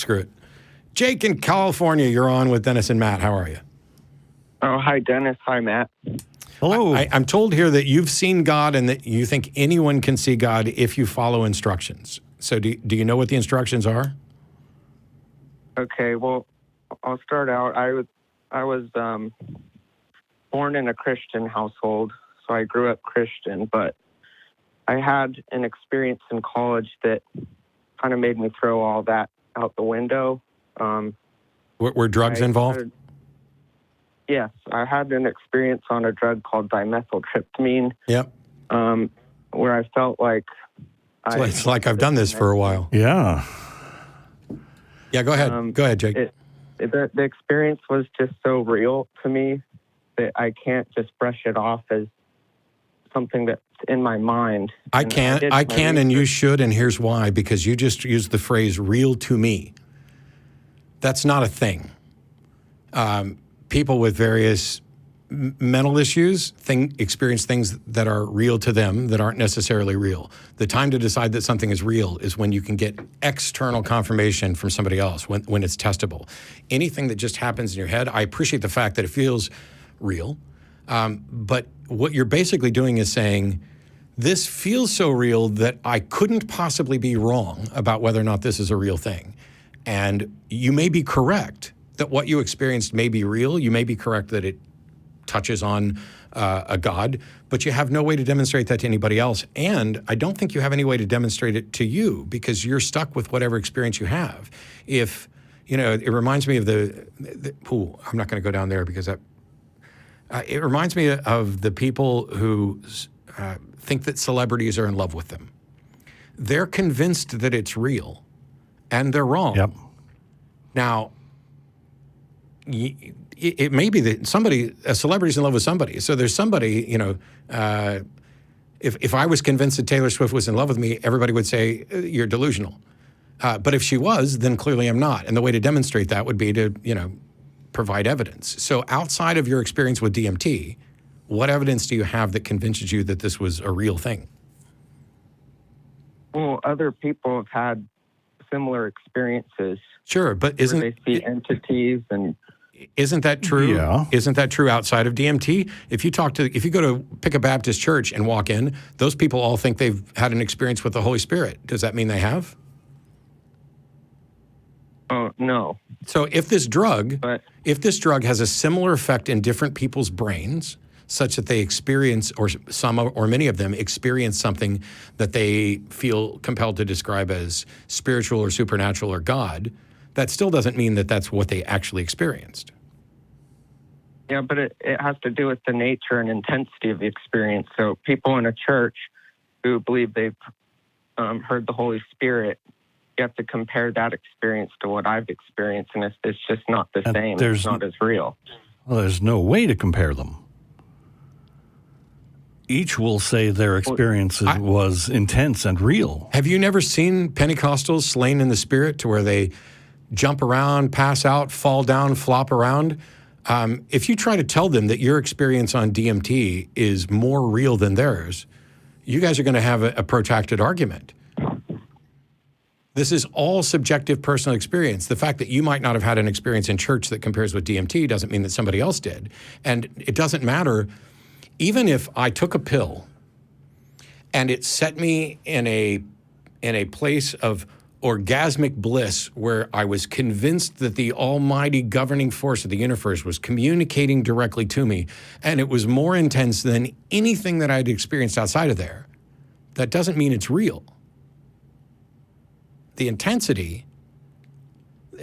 screw it. Jake in California, you're on with Dennis and Matt. How are you? Oh, hi, Dennis. Hi, Matt. Hello. I'm told here that you've seen God and that you think anyone can see God if you follow instructions. So do you know what the instructions are? Okay, well, I'll start out. I was born in a Christian household, so I grew up Christian, but I had an experience in college that kind of made me throw all that out the window. Were drugs involved? Yes, I had an experience on a drug called dimethyltryptamine. Yep. Where I felt like it's like I've done this for a while. Yeah. Yeah, go ahead. Go ahead, Jake. The experience was just so real to me that I can't just brush it off as something that's in my mind. I can, and you should, and here's why. Because you just used the phrase "real to me." That's not a thing. People with various mental issues experience things that are real to them that aren't necessarily real. The time to decide that something is real is when you can get external confirmation from somebody else, when it's testable. Anything that just happens in your head, I appreciate the fact that it feels real, but what you're basically doing is saying, this feels so real that I couldn't possibly be wrong about whether or not this is a real thing. And you may be correct that what you experienced may be real. You may be correct that it touches on a God, but you have no way to demonstrate that to anybody else. And I don't think you have any way to demonstrate it to you because you're stuck with whatever experience you have. If, it reminds me of I'm not going to go down there because it reminds me of the people who think that celebrities are in love with them. They're convinced that it's real, and they're wrong. Yep. Now, it may be that a celebrity's in love with somebody. So there's somebody, if I was convinced that Taylor Swift was in love with me, everybody would say, you're delusional. But if she was, then clearly I'm not. And the way to demonstrate that would be to, provide evidence. So outside of your experience with DMT, what evidence do you have that convinces you that this was a real thing? Well, other people have had similar experiences. Sure, but where they see entities and... Isn't that true? Yeah. Isn't that true outside of DMT? If you go to pick a Baptist church and walk in, those people all think they've had an experience with the Holy Spirit. Does that mean they have? Oh, no. So if this drug has a similar effect in different people's brains, such that they experience, or some or many of them experience something that they feel compelled to describe as spiritual or supernatural or God, that still doesn't mean that that's what they actually experienced. Yeah, but it has to do with the nature and intensity of the experience. So people in a church who believe they've heard the Holy Spirit, you have to compare that experience to what I've experienced, and it's just not the same. It's not as real. Well, there's no way to compare them. Each will say their experience was intense and real. Have you never seen Pentecostals slain in the Spirit to where they jump around, pass out, fall down, flop around? If you try to tell them that your experience on DMT is more real than theirs, you guys are going to have a protracted argument. This is all subjective personal experience. The fact that you might not have had an experience in church that compares with DMT doesn't mean that somebody else did. And it doesn't matter. Even if I took a pill and it set me in a place of orgasmic bliss where I was convinced that the almighty governing force of the universe was communicating directly to me, and it was more intense than anything that I'd experienced outside of there, that doesn't mean it's real. The intensity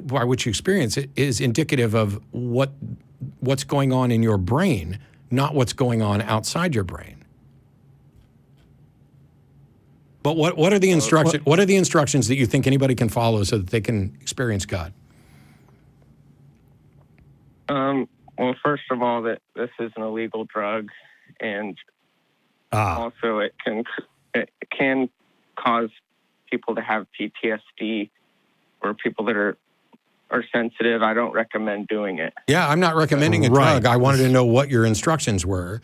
by which you experience it is indicative of what's going on in your brain, not what's going on outside your brain. But what are the instructions? What are the instructions that you think anybody can follow so that they can experience God? Well, first of all, that this is an illegal drug, and also it can cause people to have PTSD, or people that are sensitive. I don't recommend doing it. Yeah, I'm not recommending a drug. I wanted to know what your instructions were.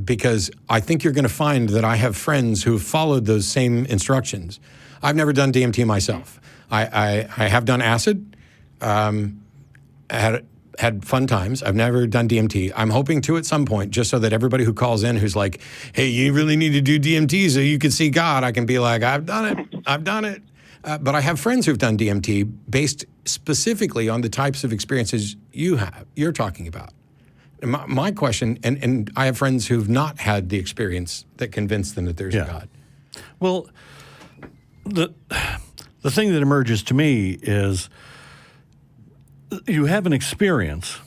because I think you're going to find that I have friends who have followed those same instructions. I've never done DMT myself. I have done acid, had fun times. I've never done DMT. I'm hoping to at some point, just so that everybody who calls in who's like, hey, you really need to do DMT so you can see God, I can be like, I've done it. But I have friends who've done DMT based specifically on the types of experiences you're talking about. My question, and I have friends who've not had the experience that convinced them that there's a God. Well, the thing that emerges to me is you have an experience,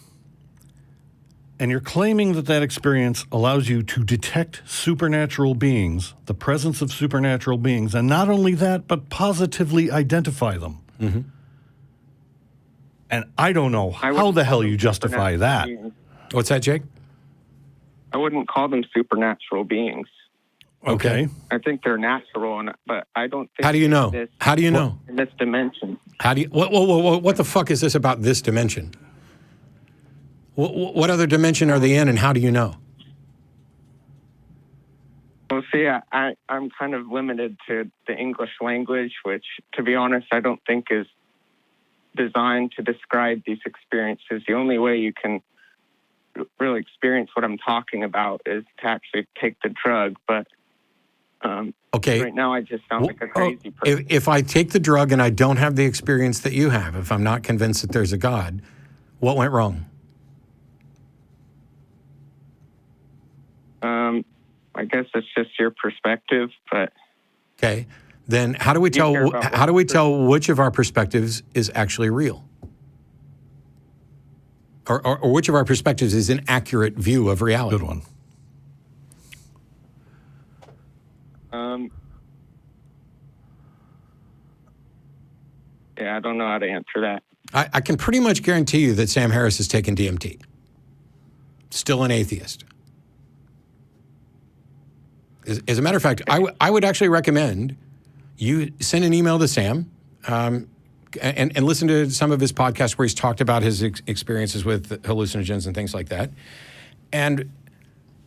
and you're claiming that that experience allows you to detect supernatural beings, the presence of supernatural beings, and not only that, but positively identify them. Mm-hmm. And I don't know how the hell you justify that. Beings. What's that, Jake? I wouldn't call them supernatural beings. Okay. I think they're natural, but I don't think. How do you know? How do you know? In this dimension. How do you? What the fuck is this about this dimension? What other dimension are they in, and how do you know? Well, see, I'm kind of limited to the English language, which, to be honest, I don't think is designed to describe these experiences. The only way you can really experience what I'm talking about is to actually take the drug, but okay. Right now I just sound like a crazy person. If I take the drug and I don't have the experience that you have, if I'm not convinced that there's a God, what went wrong? I guess it's just your perspective, but okay. Then how do we tell which of our perspectives is actually real? Or which of our perspectives is an accurate view of reality? Good one. Yeah, I don't know how to answer that. I can pretty much guarantee you that Sam Harris has taken DMT. Still an atheist. As a matter of fact, I would actually recommend you send an email to Sam and listen to some of his podcasts where he's talked about his experiences with hallucinogens and things like that. And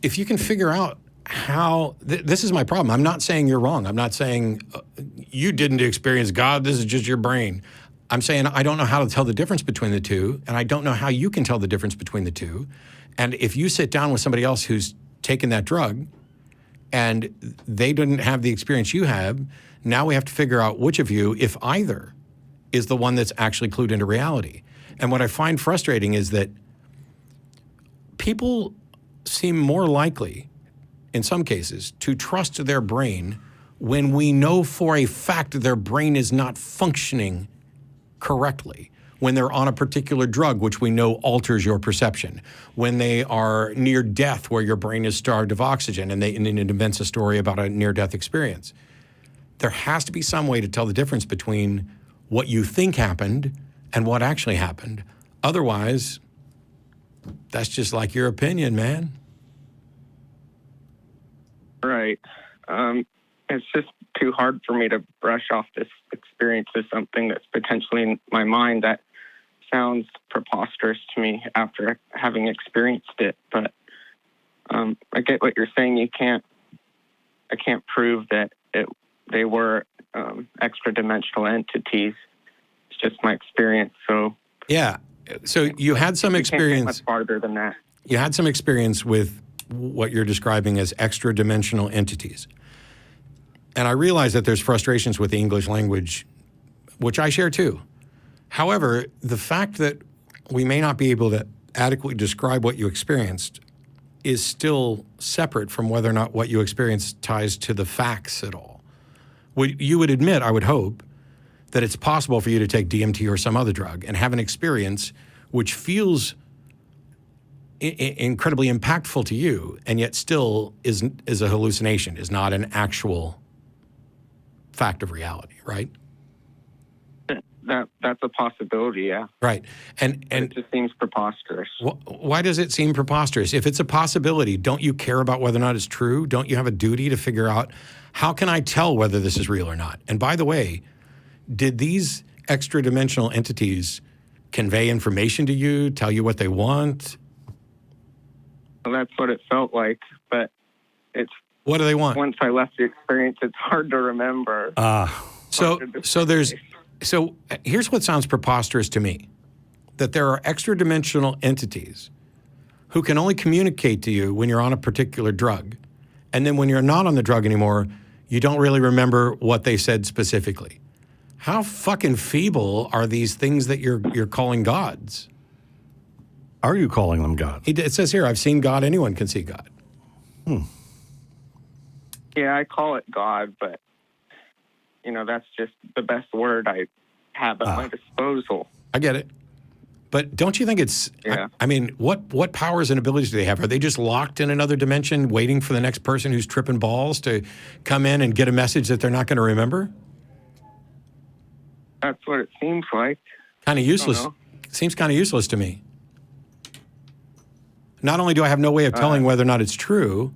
if you can figure out how, this is my problem. I'm not saying you're wrong. I'm not saying you didn't experience God. This is just your brain. I'm saying I don't know how to tell the difference between the two, and I don't know how you can tell the difference between the two. And if you sit down with somebody else who's taken that drug and they didn't have the experience you have, now we have to figure out which of you, if either, is the one that's actually clued into reality. And what I find frustrating is that people seem more likely, in some cases, to trust their brain when we know for a fact their brain is not functioning correctly, when they're on a particular drug, which we know alters your perception, when they are near death, where your brain is starved of oxygen, and it invents a story about a near-death experience. There has to be some way to tell the difference between what you think happened and what actually happened. Otherwise, that's just like your opinion, man. Right. It's just too hard for me to brush off this experience as something that's potentially in my mind that sounds preposterous to me after having experienced it. But I get what you're saying. I can't prove that they were extra-dimensional entities. It's just my experience. So yeah. So you had some experience. Can't get much farther than that. You had some experience with what you're describing as extra-dimensional entities. And I realize that there's frustrations with the English language, which I share too. However, the fact that we may not be able to adequately describe what you experienced is still separate from whether or not what you experienced ties to the facts at all. You would admit, I would hope, that it's possible for you to take DMT or some other drug and have an experience which feels incredibly impactful to you, and yet still is a hallucination, is not an actual fact of reality, right? That's a possibility, yeah. Right. And it just seems preposterous. Why does it seem preposterous? If it's a possibility, don't you care about whether or not it's true? Don't you have a duty to figure out, how can I tell whether this is real or not? And by the way, did these extra-dimensional entities convey information to you, tell you what they want? Well, that's what it felt like, but it's What do they want? once I left the experience, it's hard to remember. So here's what sounds preposterous to me, that there are extra dimensional entities who can only communicate to you when you're on a particular drug. And then when you're not on the drug anymore, you don't really remember what they said specifically. How fucking feeble are these things that you're calling gods? Are you calling them gods? It says here, I've seen God, anyone can see God. Yeah, I call it God, but, that's just the best word I have at my disposal. I get it. But don't you think it's, Yeah. I mean, what powers and abilities do they have? Are they just locked in another dimension waiting for the next person who's tripping balls to come in and get a message that they're not going to remember? That's what it seems like. Kind of useless. Seems kind of useless to me. Not only do I have no way of telling whether or not it's true,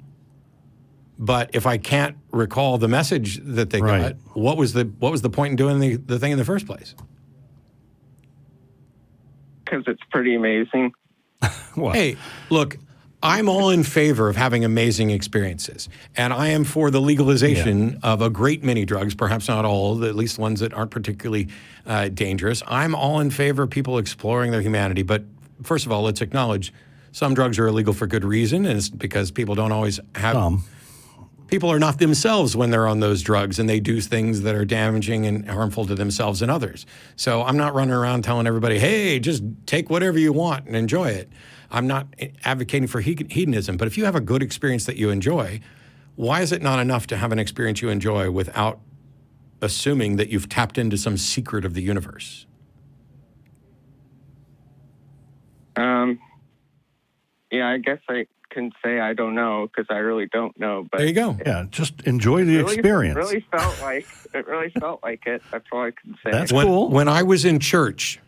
but if I can't recall the message that they got, what was the point in doing the thing in the first place? Because it's pretty amazing. What? Hey, look, I'm all in favor of having amazing experiences, and I am for the legalization of a great many drugs, perhaps not all, at least ones that aren't particularly dangerous. I'm all in favor of people exploring their humanity, but first of all, let's acknowledge some drugs are illegal for good reason, and it's because people don't always have... People are not themselves when they're on those drugs, and they do things that are damaging and harmful to themselves and others. So I'm not running around telling everybody, hey, just take whatever you want and enjoy it. I'm not advocating for hedonism, but if you have a good experience that you enjoy, why is it not enough to have an experience you enjoy without assuming that you've tapped into some secret of the universe? Yeah, I guess I can say I don't know because I really don't know. But there you go. Yeah, just enjoy the experience. It really felt like it. That's all I can say. That's cool. When I was in church,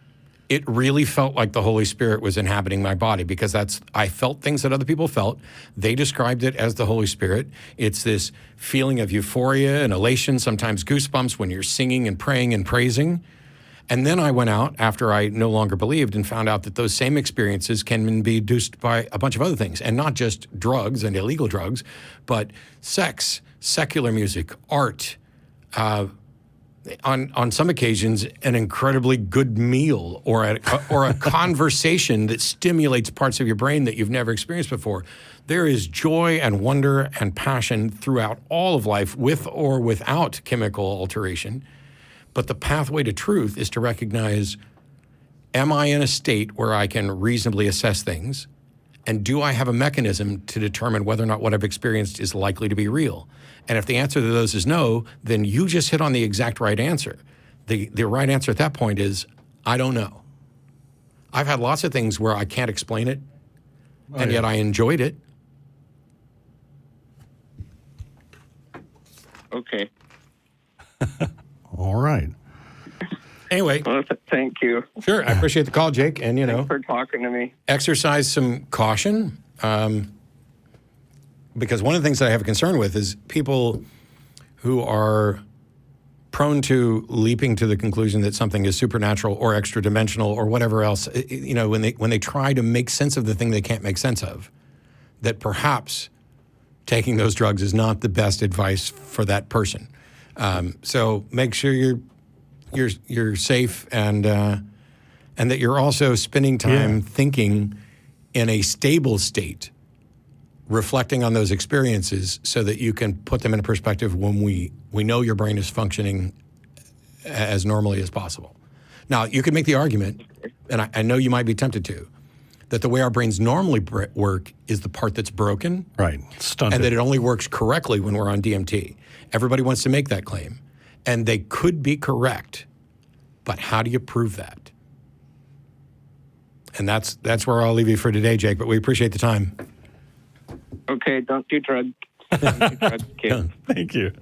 it really felt like the Holy Spirit was inhabiting my body because I felt things that other people felt. They described it as the Holy Spirit. It's this feeling of euphoria and elation, sometimes goosebumps when you're singing and praying and praising. And then I went out after I no longer believed and found out that those same experiences can be induced by a bunch of other things, and not just drugs and illegal drugs, but sex, secular music, art, on some occasions, an incredibly good meal or a conversation that stimulates parts of your brain that you've never experienced before. There is joy and wonder and passion throughout all of life with or without chemical alteration. But the pathway to truth is to recognize, am I in a state where I can reasonably assess things? And do I have a mechanism to determine whether or not what I've experienced is likely to be real? And if the answer to those is no, then you just hit on the exact right answer. The right answer at that point is, I don't know. I've had lots of things where I can't explain it, and yet I enjoyed it. Okay. All right. Anyway. Well, thank you. Sure. I appreciate the call, Jake. And, Thanks for talking to me. Exercise some caution. Because one of the things that I have a concern with is people who are prone to leaping to the conclusion that something is supernatural or extra dimensional or whatever else, when they try to make sense of the thing they can't make sense of, that perhaps taking those drugs is not the best advice for that person. So make sure you're safe and that you're also spending time thinking in a stable state, reflecting on those experiences so that you can put them in a perspective when we know your brain is functioning as normally as possible. Now, you could make the argument, and I know you might be tempted to, that the way our brains normally work is the part that's broken. Right. Stunted. And that it only works correctly when we're on DMT. Everybody wants to make that claim. And they could be correct. But how do you prove that? And that's where I'll leave you for today, Jake. But we appreciate the time. Okay, don't do drugs. Don't do drugs, kids. Thank you.